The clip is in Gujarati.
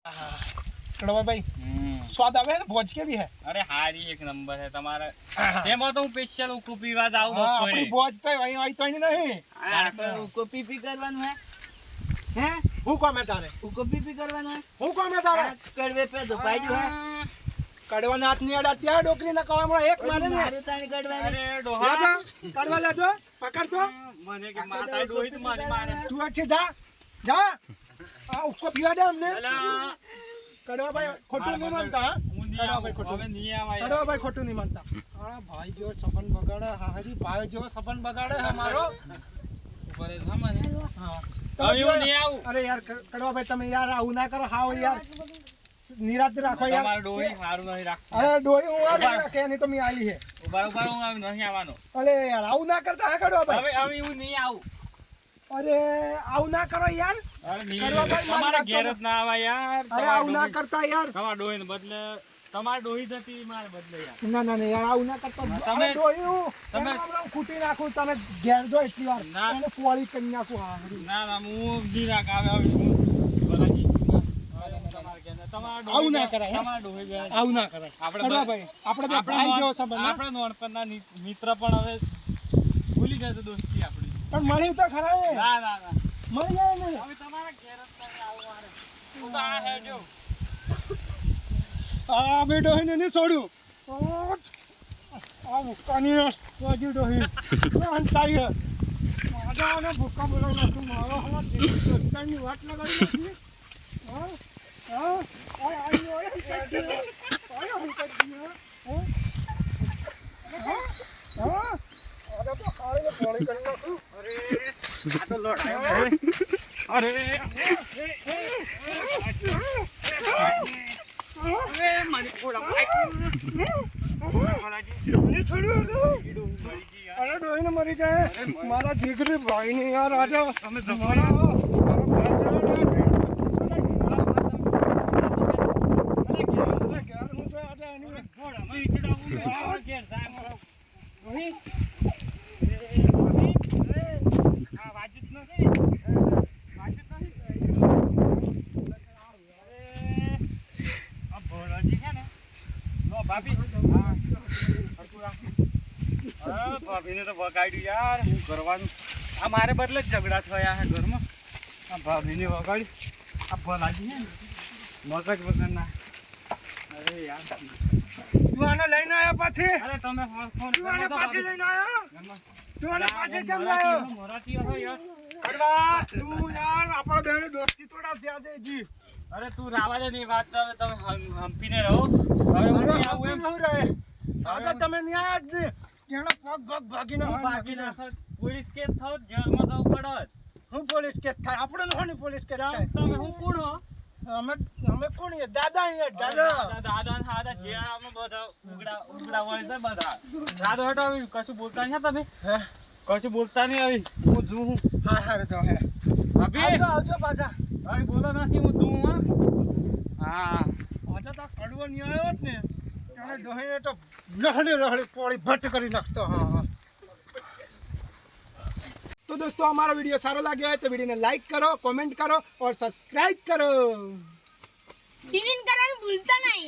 कड़वा भाई स्वाद आवे है भोज के भी है। अरे हारी एक नंबर है तुम्हारा। तेमा तो स्पेशल उको पीवा जाऊ बपोरे। अपनी भोज तो वही वही तो नहीं उको पी करवानु है हैं? હું કોમે તારે उको पी करवानु है। હું કોમે તારે कड़वे पे तो पाइडू है। કડવા નાથ ની અડા ત્યાં ડોકરી ના કવામાં એક મારે ને मारे ताने कड़वा। अरे डोहा લેજો કડવા લેજો પકડ તો मने के माता डोही तो मारी मारे। तू अच्छे जा जा उसको पिला दे हमने। अला कड़वा भाई खोटू नहीं मानता। कड़वा भाई खोटू હવે નહીં આવાય। कड़वा भाई खोटू नहीं मानता। अरे भाई जो सपन बगाड़े हारी भाई जो सपन बगाड़े हमारो ऊपर सामने। हां હવે હું નહીં આવું। अरे यार कड़वा भाई તમે यार આવું ના કરો હાવ यार નિરાત રાખો यार। તમારો ડોહી હારું નહીં રાખતો। अरे डोई હું આ રાખે નહીં તો મી આલી है। ઉભા ઉભા હું આવી નહીં આવવાનો। अरे यार આવું ના કરતા હે कड़वा भाई। હવે હું નહીં આવું। अरे આવું ના કરો यार। અરે નહીં કડવા ભાઈ, તમારે મારી ઘેર વાત જ ના આવા યાર। अरे આવું ના કરતા यार। તમારા ડોહીને બદલે તમારી ડોહી જતી મારે બદલે યાર। ના ના ના यार આવું ના કરતા। તમે ડોઈ હું તમે ખૂટી નાખું તમે ઘેર જો એટલી વાર ના। અને પોળી કરી નાખું હારી। ના ના હું ગીરાક આવે હવે હું બોલાજી આવું ના કરાય હે? તમારા ડોહી ગયા આવું ના કરાય આપણે કડવા ભાઈ આપણે તો ભાઈ જેવો સંબંધ હે? આપણે નોનપણના મિત્ર પણ હવે ભૂલી ગયા તો દોસ્તી આપણી। પણ મળી તો ખરા હે। ના ના ના મળી જાય ને હવે તમારા ઘેર જ તમે આવું મારે હું તો આ હે જો આ બે ડોહીને નહીં છોડ્યું। આ ભૂક્કાની વાજી ડોહી અંતાઈ હે માજાને ભૂક્કા બોલાવી નાખું મારો હવા દોસ્તારની વાત લગાવી નાખી। હા હા આ આઈ ઓય હા અરે તો ખાલી પોળી કરી નાખું। અરે આ તો લડાઈ અરે મને થોડા नहीं छोड़ो अरे डोही ने मरी जाए मारा दीकरी भाई ने यार आजा हमें जमाना ભાભીને તો વગાડ્યું યાર હું કરવાનું આ મારે બદલે જ ઝઘડા થયા છે ઘરમાં આ ભાભીને વગાડ્યું આ ભલાજી છે ને મગજ વગરના અરે યાર તું આને લઈને આવ્યો પાછી અરે તમે ફોન તું આને પાછી લઈને આવ્યો તું આને પાછી કેમ લાવ્યો મરાઠી હતો યાર કડવા તું યાર આપણો બેને દોસ્તી તોડા ત્યાં છે જી અરે તું રાવા દે ની વાત હવે તમે હંપીને રહો હવે હું નહીં આવું એમ શું રહે આજે તમે નહીં આવ્યા જ ને તેનો પગ પગ ભાગીને હું ભાગી નાખો પોલીસ કેસ થાવ જેલમાં જવું પડત હું પોલીસ કેસ થાય આપણે લોકોની પોલીસ કેસ થાય તમે હું કોણ હો અમે કોણ છે દાદા અહીંયા દાદા દાદા દાદા જેલમાં બધા ઉગડા હોય છે બધા દાદા હટો આવી કશું બોલતા નહીં તમે હે કશું બોલતા નહીં આવી હું જું હું હા હા તો હે ભાભી આવજો પાછા ભાઈ બોલો નથી હું જું હા પાછા તો કડવો નહીં આવ્યો જ ને ત્યારે ડોહીને તો રહડી પોળી ભટ્ટ કરી નાખતો હા હા तो दोस्तों हमारा वीडियो सारा लगा है तो वीडियो ने लाइक करो कमेंट करो और सब्सक्राइब करो टिन करना भूलता नहीं।